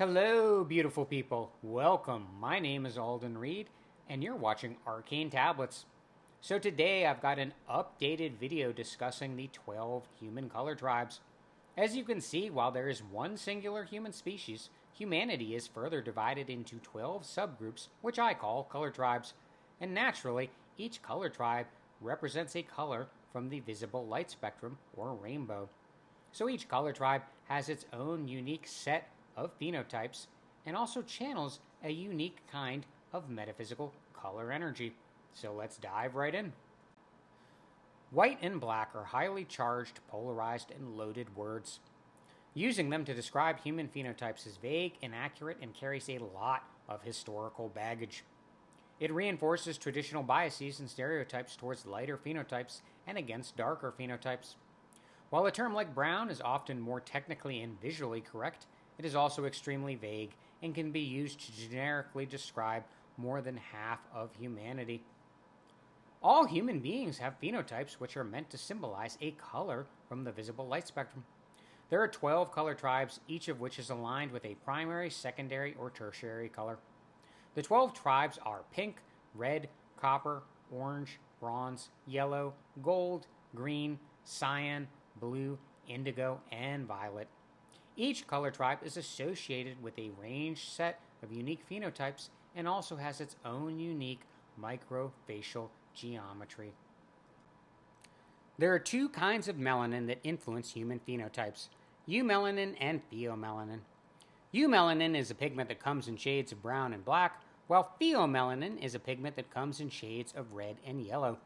Hello, beautiful people. Welcome. My name is Alden Reed, and you're watching Arcane Tablets. So today I've got an updated video discussing the 12 human color tribes. As you can see, while there is one singular human species, humanity is further divided into 12 subgroups, which I call color tribes. And naturally, each color tribe represents a color from the visible light spectrum, or rainbow. So each color tribe has its own unique set of phenotypes and also channels a unique kind of metaphysical color energy. So let's dive right in. White and black are highly charged, polarized, and loaded words. Using them to describe human phenotypes is vague, inaccurate, and carries a lot of historical baggage. It reinforces traditional biases and stereotypes towards lighter phenotypes and against darker phenotypes. While a term like brown is often more technically and visually correct, it is also extremely vague and can be used to generically describe more than half of humanity. All human beings have phenotypes which are meant to symbolize a color from the visible light spectrum. There are 12 color tribes, each of which is aligned with a primary, secondary, or tertiary color. The 12 tribes are pink, red, copper, orange, bronze, yellow, gold, green, cyan, blue, indigo, and violet. Each color tribe is associated with a range set of unique phenotypes and also has its own unique microfacial geometry. There are two kinds of melanin that influence human phenotypes: Eumelanin and Pheomelanin. Eumelanin is a pigment that comes in shades of brown and black, while Pheomelanin is a pigment that comes in shades of red and yellow.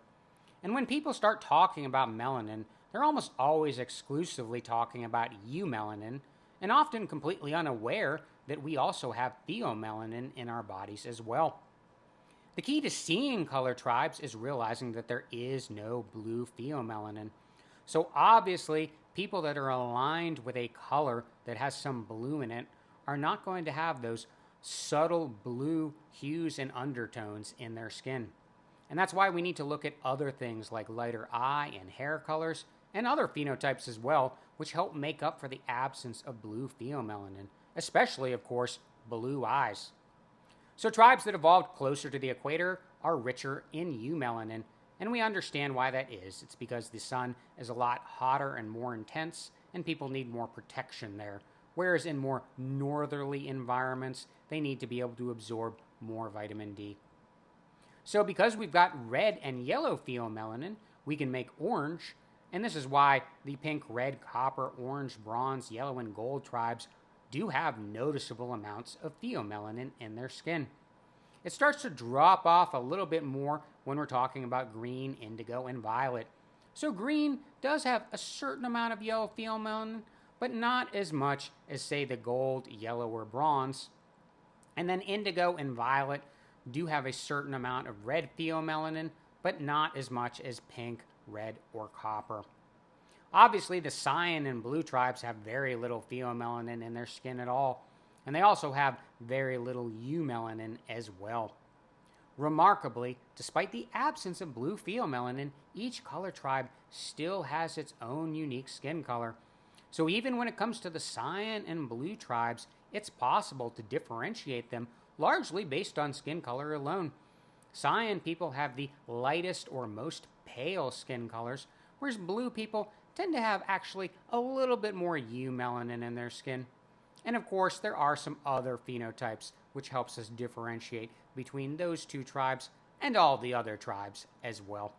And when people start talking about melanin, they're almost always exclusively talking about Eumelanin, and often completely unaware that we also have Pheomelanin in our bodies as well. The key to seeing color tribes is realizing that there is no blue Pheomelanin. So obviously, people that are aligned with a color that has some blue in it are not going to have those subtle blue hues and undertones in their skin. And that's why we need to look at other things like lighter eye and hair colors and other phenotypes as well, which help make up for the absence of blue Pheomelanin, especially, of course, blue eyes. So tribes that evolved closer to the equator are richer in Eumelanin, and we understand why that is. It's because the sun is a lot hotter and more intense, and people need more protection there, whereas in more northerly environments, they need to be able to absorb more vitamin D. So because we've got red and yellow Pheomelanin, we can make orange, and this is why the pink, red, copper, orange, bronze, yellow, and gold tribes do have noticeable amounts of Pheomelanin in their skin. It starts to drop off a little bit more when we're talking about green, indigo, and violet. So green does have a certain amount of yellow Pheomelanin, but not as much as, say, the gold, yellow, or bronze. And then indigo and violet do have a certain amount of red Pheomelanin, but not as much as pink, red, or copper. Obviously, the cyan and blue tribes have very little Pheomelanin in their skin at all, and they also have very little Eumelanin as well. Remarkably, despite the absence of blue Pheomelanin, each color tribe still has its own unique skin color. So even when it comes to the cyan and blue tribes, it's possible to differentiate them largely based on skin color alone. Cyan people have the lightest or most pale skin colors, whereas blue people tend to have actually a little bit more Eumelanin in their skin. And of course, there are some other phenotypes which helps us differentiate between those two tribes and all the other tribes as well.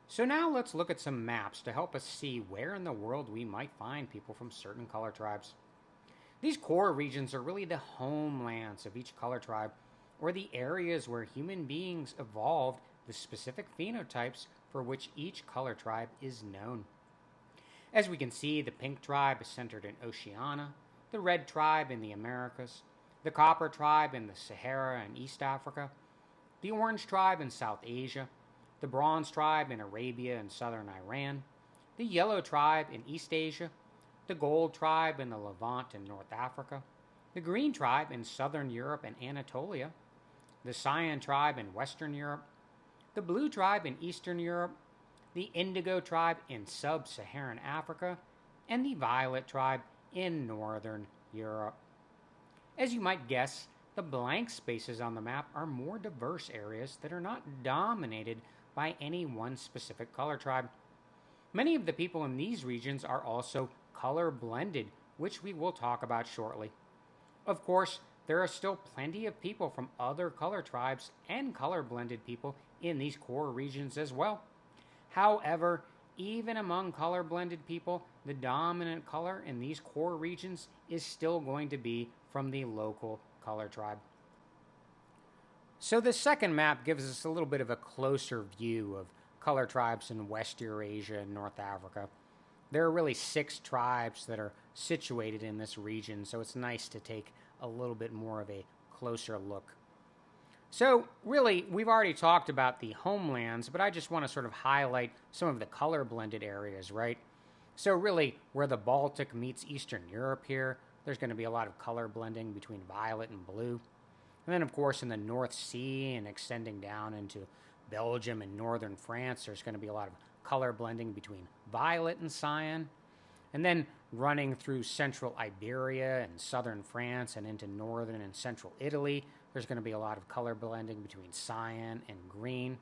So now let's look at some maps to help us see where in the world we might find people from certain color tribes. These core regions are really the homelands of each color tribe, or the areas where human beings evolved the specific phenotypes for which each color tribe is known. As we can see, the pink tribe is centered in Oceania, the red tribe in the Americas, the copper tribe in the Sahara and East Africa, the orange tribe in South Asia, the bronze tribe in Arabia and southern Iran, the yellow tribe in East Asia, the gold tribe in the Levant and North Africa, the green tribe in southern Europe and Anatolia, the cyan tribe in Western Europe, the blue tribe in Eastern Europe, the indigo tribe in sub-Saharan Africa, and the violet tribe in Northern Europe. As you might guess, the blank spaces on the map are more diverse areas that are not dominated by any one specific color tribe. Many of the people in these regions are also color blended, which we will talk about shortly. Of course, there are still plenty of people from other color tribes and color blended people in these core regions as well. However, even among color blended people, the dominant color in these core regions is still going to be from the local color tribe. So the second map gives us a little bit of a closer view of color tribes in West Eurasia and North Africa. There are really 6 tribes that are situated in this region, so it's nice to take a little bit more of a closer look. So really, we've already talked about the homelands, but I just want to sort of highlight some of the color blended areas, right? So really, where the Baltic meets Eastern Europe here, there's going to be a lot of color blending between violet and blue. And then, of course, in the North Sea and extending down into Belgium and northern France, there's going to be a lot of color blending between violet and cyan. And then running through central Iberia and southern France and into northern and central Italy, there's going to be a lot of color blending between cyan and green.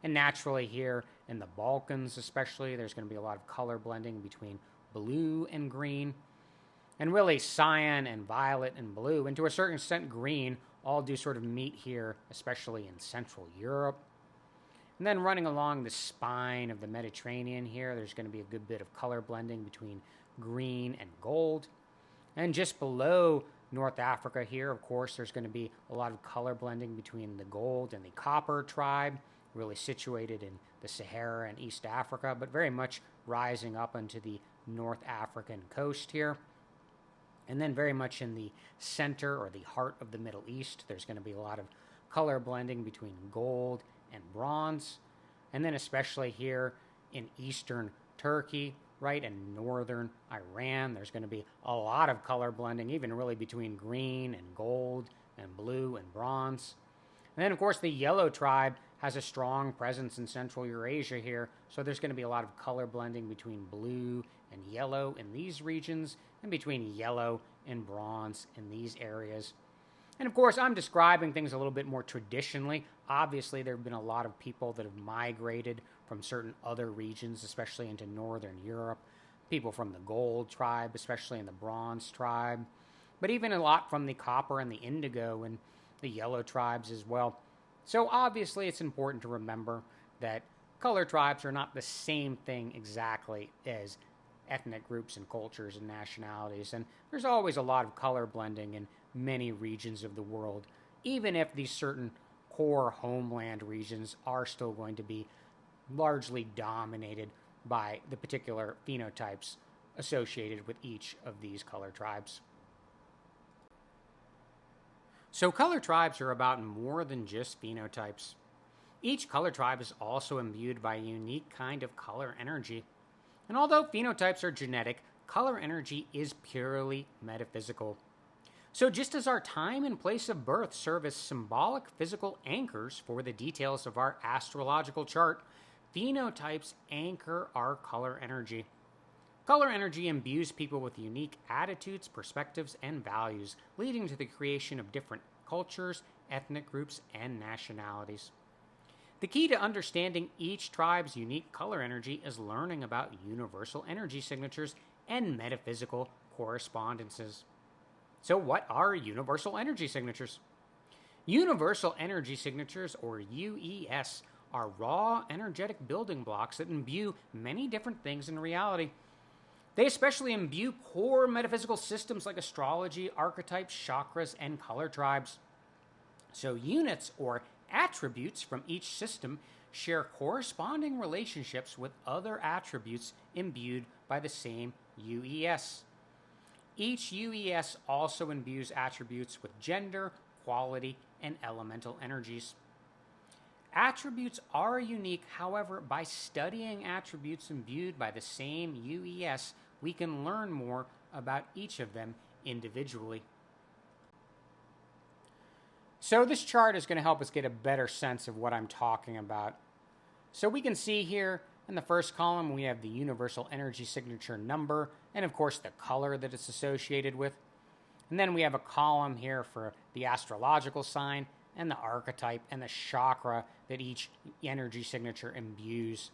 And naturally here in the Balkans especially, there's going to be a lot of color blending between blue and green. And really cyan and violet and blue, and to a certain extent green, all do sort of meet here, especially in Central Europe. And then running along the spine of the Mediterranean here, there's going to be a good bit of color blending between green and gold. And just below North Africa here, of course, there's going to be a lot of color blending between the gold and the copper tribe, really situated in the Sahara and East Africa, but very much rising up into the North African coast here. And then very much in the center or the heart of the Middle East, there's going to be a lot of color blending between gold and bronze. And then especially here in eastern Turkey, right, and northern Iran, there's going to be a lot of color blending, even really between green and gold and blue and bronze. And then, of course, the yellow tribe has a strong presence in Central Eurasia here, so there's going to be a lot of color blending between blue and yellow in these regions, and between yellow and bronze in these areas. And of course, I'm describing things a little bit more traditionally. Obviously, there have been a lot of people that have migrated from certain other regions, especially into Northern Europe. People from the gold tribe, especially in the bronze tribe. But even a lot from the copper and the indigo and the yellow tribes as well. So obviously, it's important to remember that color tribes are not the same thing exactly as ethnic groups and cultures and nationalities. And there's always a lot of color blending in many regions of the world, even if these certain core homeland regions are still going to be largely dominated by the particular phenotypes associated with each of these color tribes. So color tribes are about more than just phenotypes. Each color tribe is also imbued by a unique kind of color energy. And although phenotypes are genetic, color energy is purely metaphysical. So just as our time and place of birth serve as symbolic physical anchors for the details of our astrological chart, phenotypes anchor our color energy. Color energy imbues people with unique attitudes, perspectives, and values, leading to the creation of different cultures, ethnic groups, and nationalities. The key to understanding each tribe's unique color energy is learning about universal energy signatures and metaphysical correspondences. So what are universal energy signatures? Universal energy signatures, or UES, are raw energetic building blocks that imbue many different things in reality. They especially imbue core metaphysical systems like astrology, archetypes, chakras, and color tribes. So units, or attributes from each system, share corresponding relationships with other attributes imbued by the same UES. Each UES also imbues attributes with gender, quality, and elemental energies. Attributes are unique, however, by studying attributes imbued by the same UES, we can learn more about each of them individually. So this chart is going to help us get a better sense of what I'm talking about. So we can see here in the first column we have the universal energy signature number and of course the color that it's associated with. And then we have a column here for the astrological sign and the archetype and the chakra that each energy signature imbues.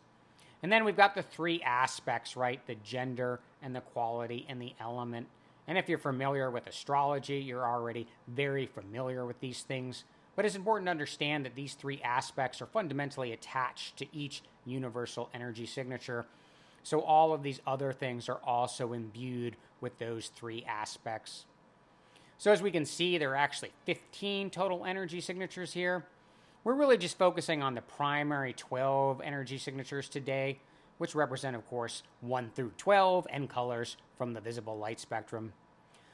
And then we've got the three aspects, right? The gender and the quality and the element. And if you're familiar with astrology, you're already very familiar with these things. But it's important to understand that these three aspects are fundamentally attached to each universal energy signature. So all of these other things are also imbued with those three aspects. So as we can see, there are actually 15 total energy signatures here. We're really just focusing on the primary 12 energy signatures today, which represent, of course, 1 through 12 and colors from the visible light spectrum.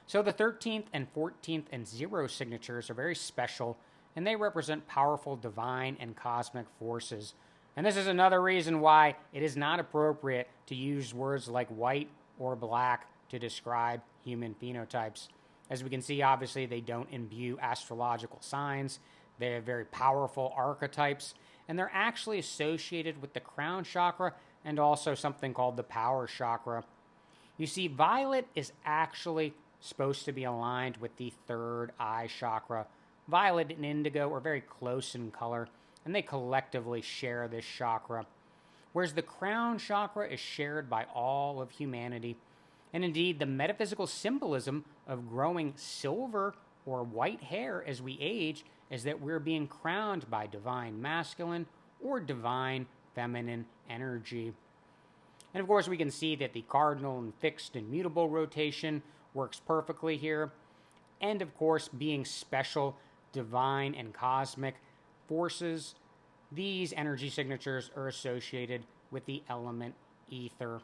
So the 13th and 14th and 0 signatures are very special, and they represent powerful divine and cosmic forces. And this is another reason why it is not appropriate to use words like white or black to describe human phenotypes. As we can see, obviously, they don't imbue astrological signs. They have very powerful archetypes, and they're actually associated with the crown chakra and also something called the power chakra. You see, violet is actually supposed to be aligned with the third eye chakra. Violet and indigo are very close in color, and they collectively share this chakra. Whereas the crown chakra is shared by all of humanity. And indeed, the metaphysical symbolism of growing silver or white hair as we age is that we're being crowned by divine masculine or divine feminine energy. And of course, we can see that the cardinal and fixed and mutable rotation works perfectly here. And of course, being special, divine, and cosmic forces, these energy signatures are associated with the element ether.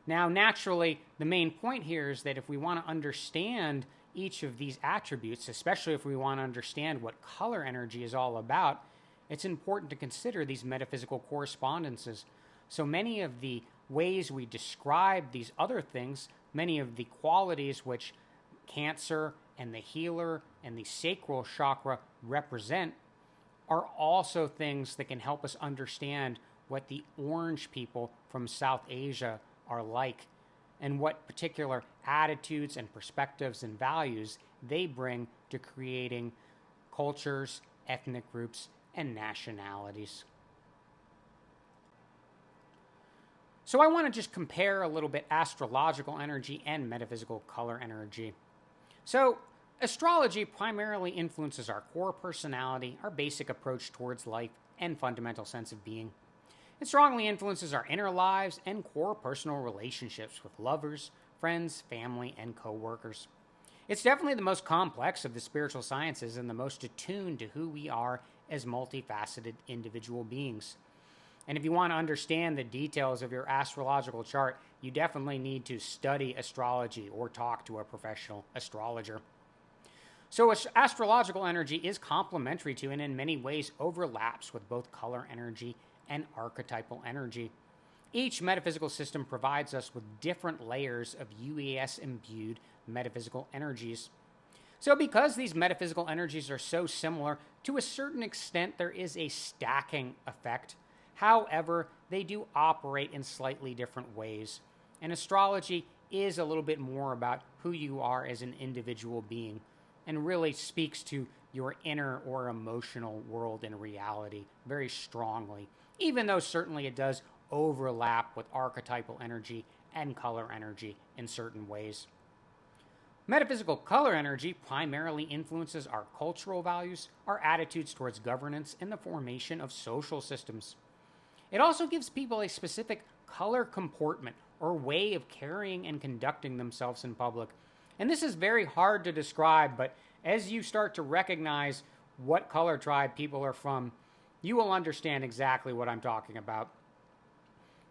Now, naturally, the main point here is that if we want to understand each of these attributes, especially if we want to understand what color energy is all about, it's important to consider these metaphysical correspondences. So many of the ways we describe these other things, many of the qualities which Cancer and the healer and the sacral chakra represent, are also things that can help us understand what the orange people from South Asia are like and what particular attitudes and perspectives and values they bring to creating cultures, ethnic groups, and nationalities. So I want to just compare a little bit astrological energy and metaphysical color energy. So astrology primarily influences our core personality, our basic approach towards life, and fundamental sense of being. It strongly influences our inner lives and core personal relationships with lovers, friends, family, and co-workers. It's definitely the most complex of the spiritual sciences and the most attuned to who we are as multifaceted individual beings. And if you want to understand the details of your astrological chart, you definitely need to study astrology or talk to a professional astrologer. So astrological energy is complementary to and in many ways overlaps with both color energy and archetypal energy. Each metaphysical system provides us with different layers of UES-imbued metaphysical energies. So because these metaphysical energies are so similar, to a certain extent there is a stacking effect. However, they do operate in slightly different ways. And astrology is a little bit more about who you are as an individual being and really speaks to your inner or emotional world and reality very strongly, even though certainly it does overlap with archetypal energy and color energy in certain ways. Metaphysical color energy primarily influences our cultural values, our attitudes towards governance, and the formation of social systems. It also gives people a specific color comportment or way of carrying and conducting themselves in public. And this is very hard to describe, but as you start to recognize what color tribe people are from, you will understand exactly what I'm talking about.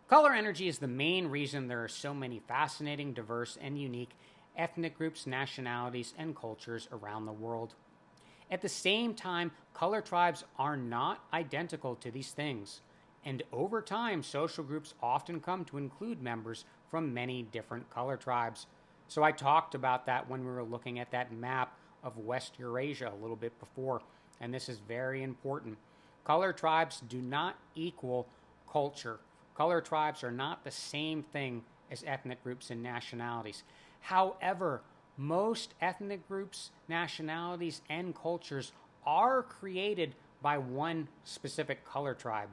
Color energy is the main reason there are so many fascinating, diverse, and unique ethnic groups, nationalities, and cultures around the world. At the same time, color tribes are not identical to these things. And over time, social groups often come to include members from many different color tribes. So I talked about that when we were looking at that map of West Eurasia a little bit before, and this is very important. Color tribes do not equal culture. Color tribes are not the same thing as ethnic groups and nationalities. However, Most ethnic groups, nationalities, and cultures are created by one specific color tribe.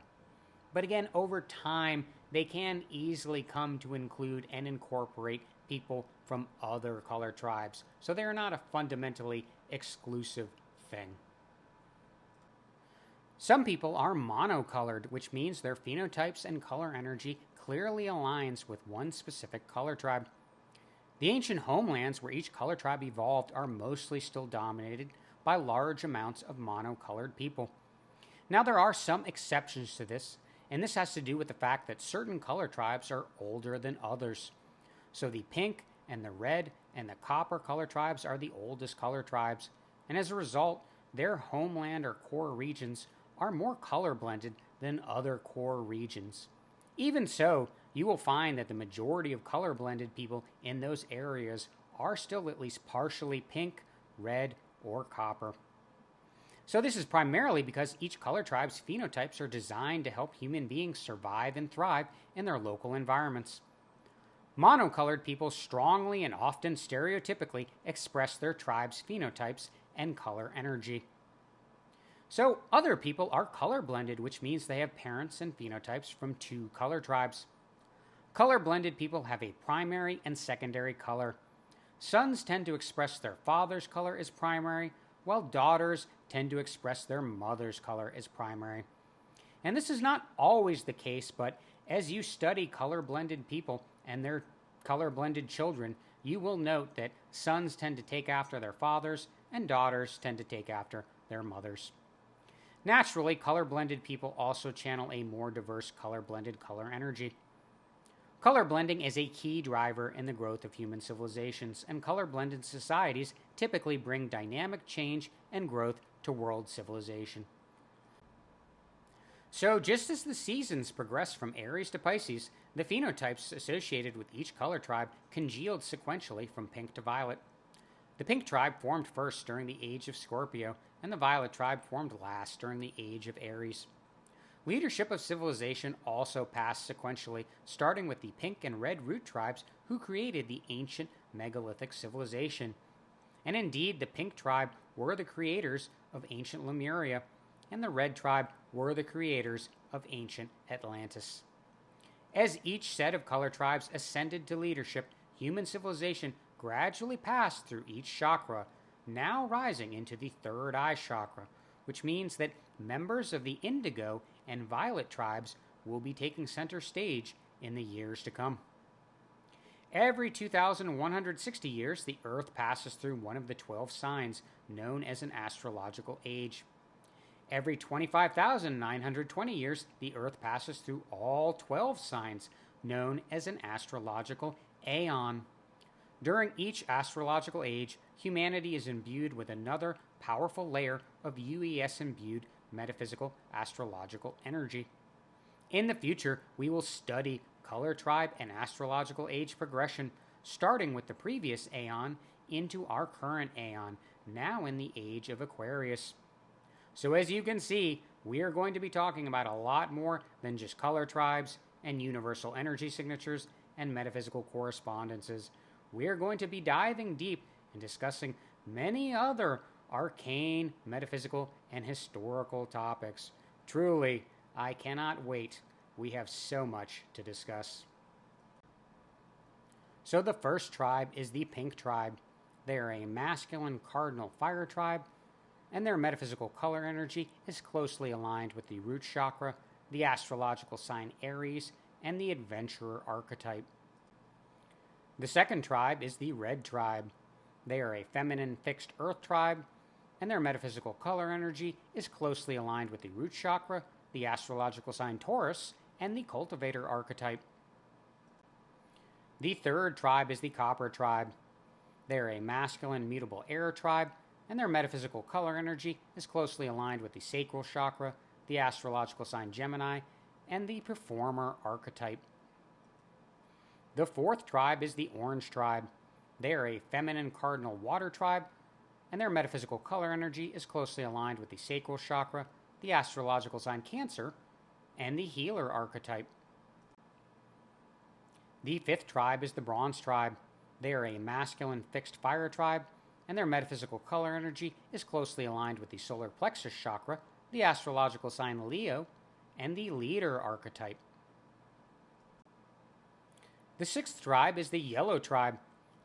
But again, over time, they can easily come to include and incorporate people from other color tribes. So they are not a fundamentally exclusive thing. Some people are monocolored, which means their phenotypes and color energy clearly aligns with one specific color tribe. The ancient homelands where each color tribe evolved are mostly still dominated by large amounts of monocolored people. Now, there are some exceptions to this, and this has to do with the fact that certain color tribes are older than others. So the pink and the red and the copper color tribes are the oldest color tribes, and as a result, their homeland or core regions are more color blended than other core regions. Even so, you will find that the majority of color blended people in those areas are still at least partially pink, red, or copper. So this is primarily because each color tribe's phenotypes are designed to help human beings survive and thrive in their local environments. Monocolored people strongly and often stereotypically express their tribe's phenotypes and color energy. So other people are color blended, which means they have parents and phenotypes from two color tribes. Color blended people have a primary and secondary color. Sons tend to express their father's color as primary, while daughters tend to express their mother's color as primary. And this is not always the case, but as you study color-blended people and their color-blended children, you will note that sons tend to take after their fathers and daughters tend to take after their mothers. Naturally, color-blended people also channel a more diverse color-blended color energy. Color blending is a key driver in the growth of human civilizations, and color-blended societies typically bring dynamic change and growth to world civilization. So, just as the seasons progress from Aries to Pisces, the phenotypes associated with each color tribe congealed sequentially from pink to violet. The pink tribe formed first during the age of Scorpio, and the violet tribe formed last during the age of Aries. Leadership of civilization also passed sequentially, starting with the pink and red root tribes who created the ancient megalithic civilization. And indeed, the pink tribe were the creators of ancient Lemuria, and the red tribe were the creators of ancient Atlantis. As each set of color tribes ascended to leadership, human civilization gradually passed through each chakra, now rising into the third eye chakra, which means that members of the indigo and violet tribes will be taking center stage in the years to come. Every 2,160 years, the Earth passes through one of the 12 signs known as an astrological age. Every 25,920 years, the Earth passes through all 12 signs known as an astrological aeon. During each astrological age, humanity is imbued with another powerful layer of UES-imbued metaphysical astrological energy. In the future, we will study color tribe and astrological age progression, starting with the previous aeon into our current aeon, now in the age of Aquarius. So as you can see, we are going to be talking about a lot more than just color tribes and universal energy signatures and metaphysical correspondences. We are going to be diving deep and discussing many other arcane, metaphysical, and historical topics. Truly, I cannot wait. We have so much to discuss. So the first tribe is the pink tribe. They are a masculine cardinal fire tribe, and their metaphysical color energy is closely aligned with the root chakra, the astrological sign Aries, and the adventurer archetype. The second tribe is the red tribe. They are a feminine fixed earth tribe, and their metaphysical color energy is closely aligned with the root chakra, the astrological sign Taurus, and the cultivator archetype. The third tribe is the copper tribe. They are a masculine mutable air tribe, and their metaphysical color energy is closely aligned with the sacral chakra, the astrological sign Gemini, and the performer archetype. The fourth tribe is the orange tribe. They are a feminine cardinal water tribe, and their metaphysical color energy is closely aligned with the sacral chakra, the astrological sign Cancer, and the healer archetype. The fifth tribe is the bronze tribe. They are a masculine fixed fire tribe, and their metaphysical color energy is closely aligned with the solar plexus chakra, the astrological sign Leo, and the leader archetype. The sixth tribe is the yellow tribe.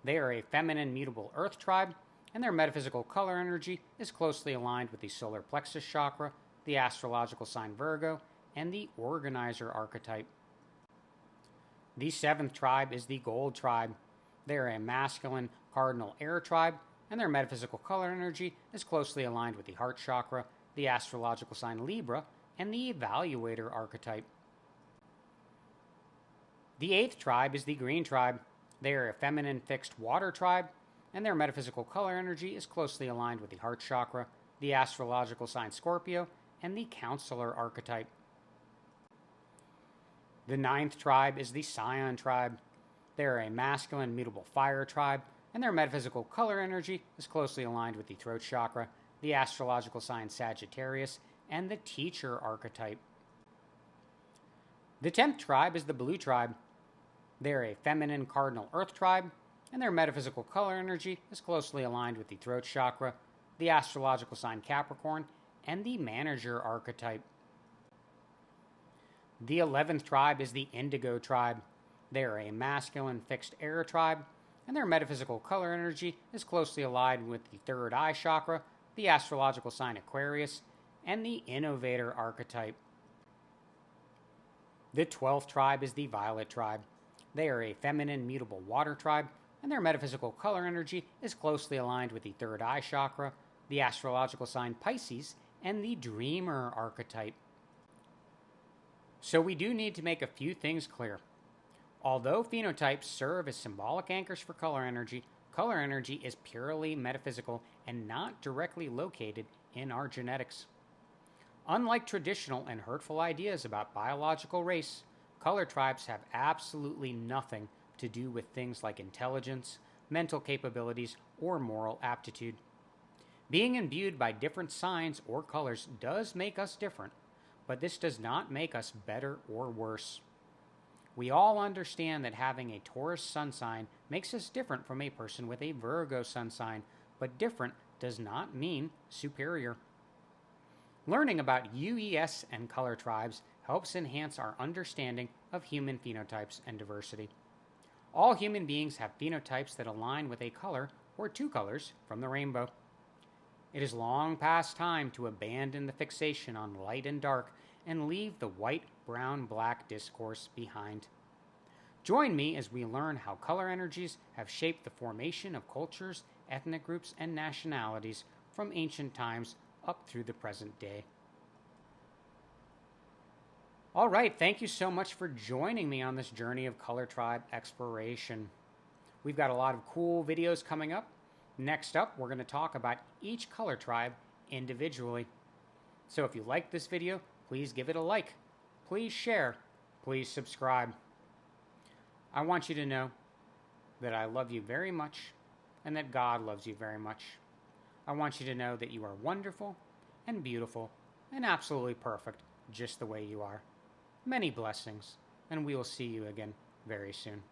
They are a feminine mutable earth tribe, and their metaphysical color energy is closely aligned with the solar plexus chakra, the astrological sign Virgo, and the organizer archetype. The seventh tribe is the gold tribe. They are a masculine cardinal air tribe, and their metaphysical color energy is closely aligned with the heart chakra, the astrological sign Libra, and the evaluator archetype. The eighth tribe is the green tribe. They are a feminine fixed water tribe, and their metaphysical color energy is closely aligned with the heart chakra, the astrological sign Scorpio, and the counselor archetype. The ninth tribe is the Scion tribe. They are a masculine mutable fire tribe, and their metaphysical color energy is closely aligned with the throat chakra, the astrological sign Sagittarius, and the teacher archetype. The 10th tribe is the blue tribe. They are a feminine cardinal earth tribe, and their metaphysical color energy is closely aligned with the throat chakra, the astrological sign Capricorn, and the manager archetype. The 11th tribe is the indigo tribe. They are a masculine fixed air tribe, and their metaphysical color energy is closely aligned with the third eye chakra, the astrological sign Aquarius, and the innovator archetype. The 12th tribe is the violet tribe. They are a feminine mutable water tribe, and their metaphysical color energy is closely aligned with the third eye chakra, the astrological sign Pisces, and the dreamer archetype. So we do need to make a few things clear. Although phenotypes serve as symbolic anchors for color energy is purely metaphysical and not directly located in our genetics. Unlike traditional and hurtful ideas about biological race, color tribes have absolutely nothing to do with things like intelligence, mental capabilities, or moral aptitude. Being imbued by different signs or colors does make us different, but this does not make us better or worse. We all understand that having a Taurus sun sign makes us different from a person with a Virgo sun sign, but different does not mean superior. Learning about UES and color tribes helps enhance our understanding of human phenotypes and diversity. All human beings have phenotypes that align with a color or two colors from the rainbow. It is long past time to abandon the fixation on light and dark and leave the white, brown, black discourse behind. Join me as we learn how color energies have shaped the formation of cultures, ethnic groups, and nationalities from ancient times up through the present day. All right, thank you so much for joining me on this journey of color tribe exploration. We've got a lot of cool videos coming up. Next up, we're going to talk about each color tribe individually. So if you like this video, please give it a like. Please share. Please subscribe. I want you to know that I love you very much and that God loves you very much. I want you to know that you are wonderful and beautiful and absolutely perfect just the way you are. Many blessings, and we will see you again very soon.